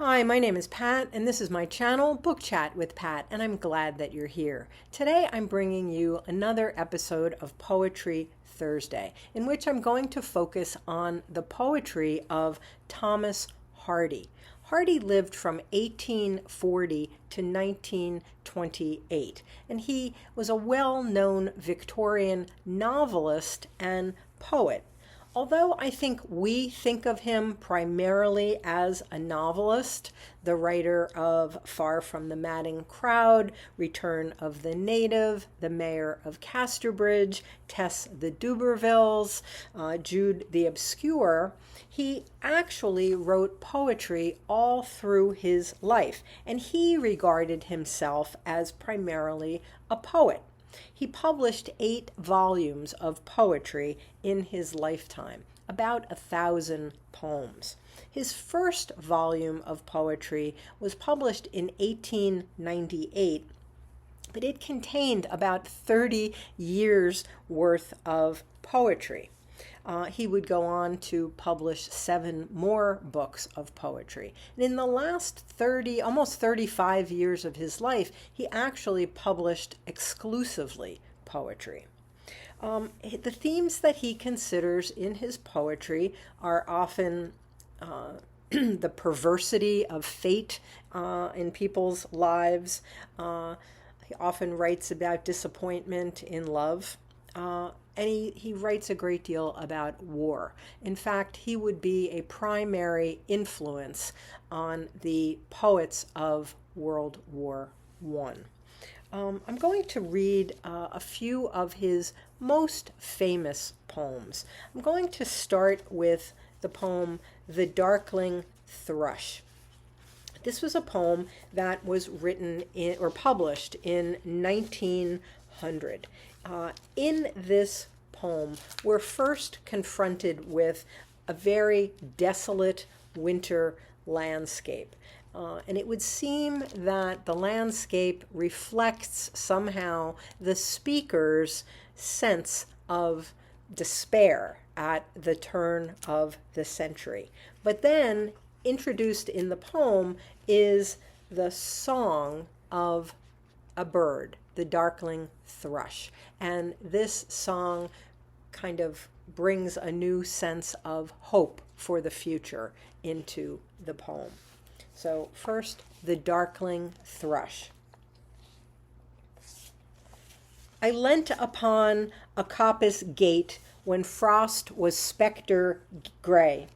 Hi, my name is Pat, and this is my channel, Book Chat with Pat, and I'm glad that you're here. Today, I'm bringing you another episode of Poetry Thursday, in which I'm going to focus on the poetry of Thomas Hardy. Hardy lived from 1840 to 1928, and he was a well-known Victorian novelist and poet. Although I think we think of him primarily as a novelist, the writer of Far from the Madding Crowd, Return of the Native, The Mayor of Casterbridge, Tess the Dubervilles, Jude the Obscure, he actually wrote poetry all through his life, and he regarded himself as primarily a poet. He published 8 volumes of poetry in his lifetime, about 1,000 poems. His first volume of poetry was published in 1898, but it contained about 30 years worth of poetry. He would go on to publish 7 more books of poetry. And in the last almost 35 years of his life, he actually published exclusively poetry. The themes that he considers in his poetry are often the perversity of fate in people's lives. He often writes about disappointment in love. And he writes a great deal about war. In fact, he would be a primary influence on the poets of World War I. I'm going to read a few of his most famous poems. I'm going to start with the poem The Darkling Thrush. This was a poem that was written or published in 1900. In this poem, we're first confronted with a very desolate winter landscape. And it would seem that the landscape reflects somehow the speaker's sense of despair at the turn of the century. But then, introduced in the poem is the song of a bird, the Darkling Thrush. And this song kind of brings a new sense of hope for the future into the poem. So first, the Darkling Thrush. I leant upon a coppice gate when frost was spectre gray,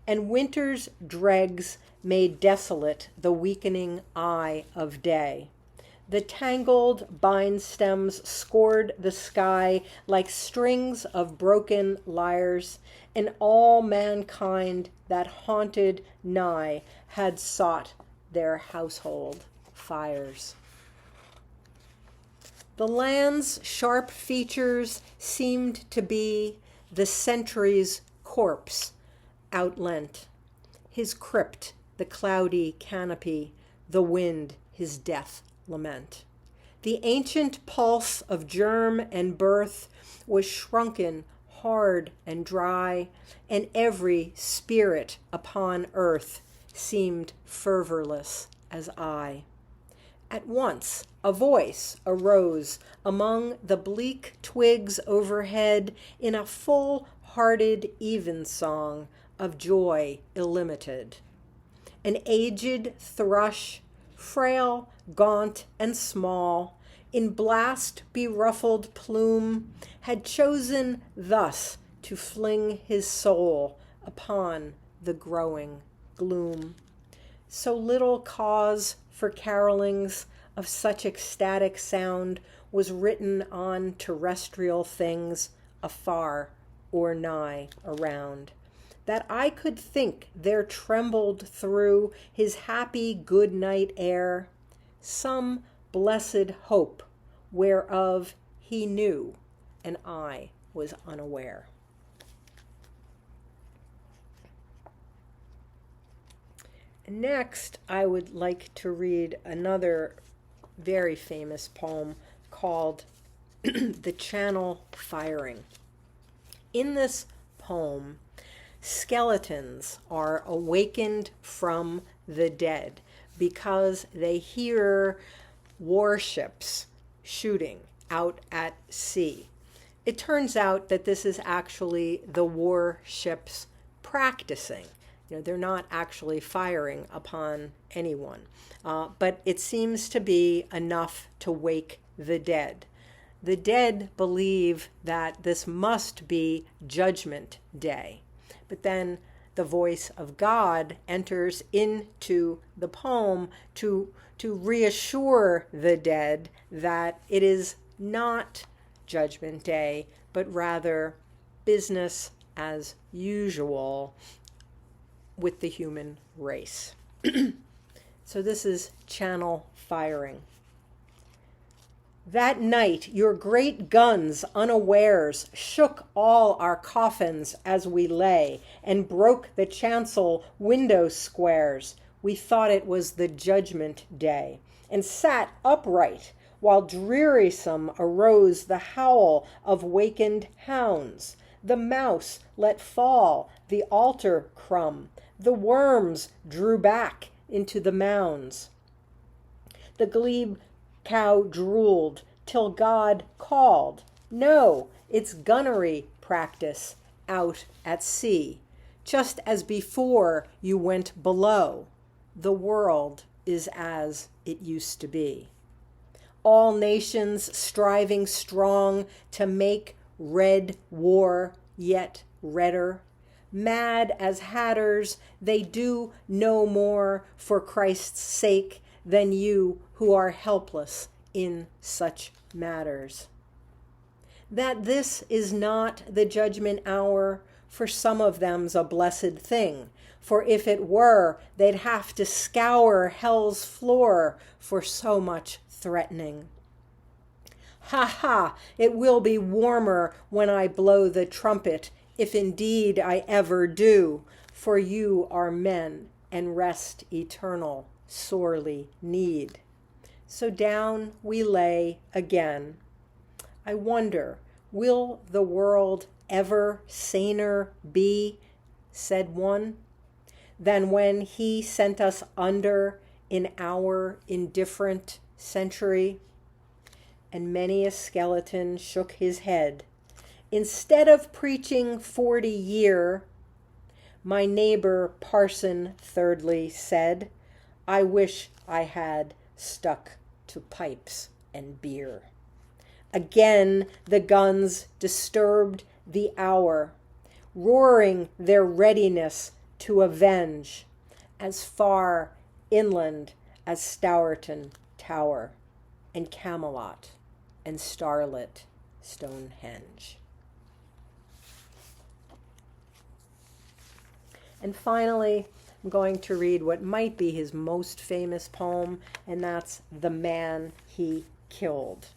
and winter's dregs made desolate the weakening eye of day. The tangled bind stems scored the sky like strings of broken lyres, and all mankind that haunted nigh had sought their household fires. The land's sharp features seemed to be the century's corpse outlent, his crypt the cloudy canopy, the wind his death lament. The ancient pulse of germ and birth was shrunken, hard and dry, and every spirit upon earth seemed fervorless as I. At once a voice arose among the bleak twigs overhead in a full-hearted evensong of joy illimited. An aged thrush, frail, gaunt, and small, in blast-beruffled plume, had chosen thus to fling his soul upon the growing gloom. So little cause for carolings of such ecstatic sound was written on terrestrial things afar or nigh around, that I could think there trembled through his happy good night air some blessed hope whereof he knew and I was unaware. Next, I would like to read another very famous poem called The Channel Firing. In this poem, skeletons are awakened from the dead because they hear warships shooting out at sea. It turns out that this is actually the warships practicing. They're not actually firing upon anyone. But it seems to be enough to wake the dead. The dead believe that this must be Judgment Day. But then the voice of God enters into the poem to reassure the dead that it is not Judgment Day, but rather business as usual with the human race. So this is channel firing. That night, your great guns, unawares, shook all our coffins as we lay, and broke the chancel window squares. We thought it was the Judgment Day, and sat upright, while drearisome arose the howl of wakened hounds. The mouse let fall the altar crumb. The worms drew back into the mounds. The glebe cow drooled till God called. No, it's gunnery practice out at sea. Just as before you went below, the world is as it used to be. All nations striving strong to make red war yet redder. Mad as hatters, they do no more for Christ's sake than you who are helpless in such matters. That this is not the judgment hour, for some of them's a blessed thing, for if it were, they'd have to scour hell's floor for so much threatening. Ha ha, it will be warmer when I blow the trumpet, if indeed I ever do, for you are men, and rest eternal sorely need. So down we lay again. I wonder, will the world ever saner be, said one, than when he sent us under in our indifferent century? And many a skeleton shook his head. Instead of preaching 40 year, my neighbor parson thirdly said, I wish I had stuck to pipes and beer. Again the guns disturbed the hour, roaring their readiness to avenge, as far inland as Stourton Tower and Camelot and starlit Stonehenge. And finally, I'm going to read what might be his most famous poem, and that's The Man He Killed.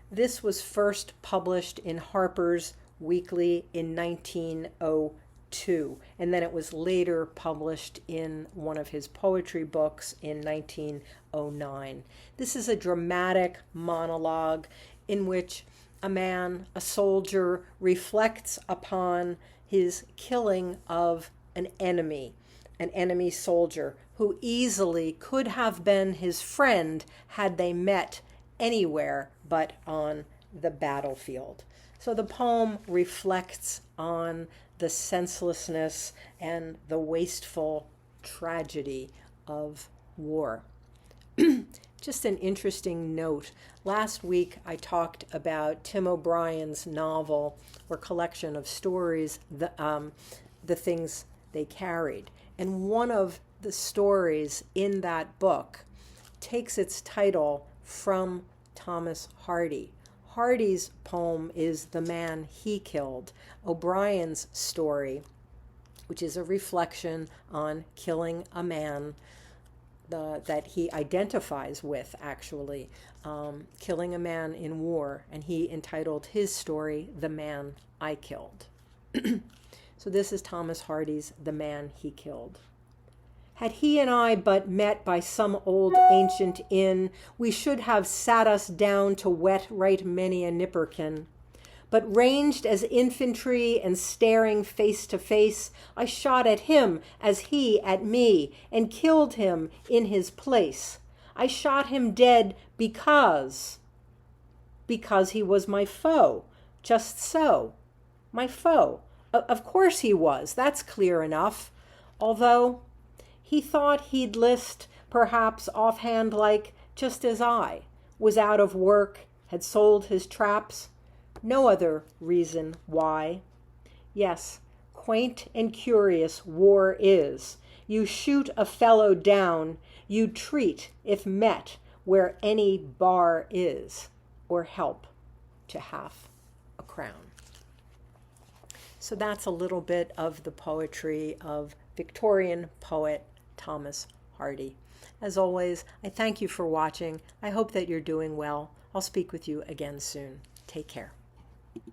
This was first published in Harper's Weekly in 1902, and then it was later published in one of his poetry books in 1909. This is a dramatic monologue in which a man, a soldier, reflects upon his killing of an enemy soldier who easily could have been his friend had they met anywhere but on the battlefield. So the poem reflects on the senselessness and the wasteful tragedy of war. Just an interesting note. Last week I talked about Tim O'Brien's novel or collection of stories, The Things They Carried. And one of the stories in that book takes its title from Thomas Hardy. Hardy's poem is The Man He Killed. O'Brien's story, which is a reflection on killing a man that he identifies with, actually, killing a man in war, and he entitled his story, The Man I Killed. So this is Thomas Hardy's The Man He Killed. Had he and I but met by some old ancient inn, we should have sat us down to wet right many a nipperkin. But ranged as infantry and staring face to face, I shot at him as he at me, and killed him in his place. I shot him dead because he was my foe, just so. My foe. Of course he was, that's clear enough. Although he thought he'd list, perhaps offhand like, just as I was out of work, had sold his traps. No other reason why. Yes, quaint and curious war is. You shoot a fellow down, you treat, if met, where any bar is, or help to half a crown. So that's a little bit of the poetry of Victorian poet Thomas Hardy. As always, I thank you for watching. I hope that you're doing well. I'll speak with you again soon. Take care.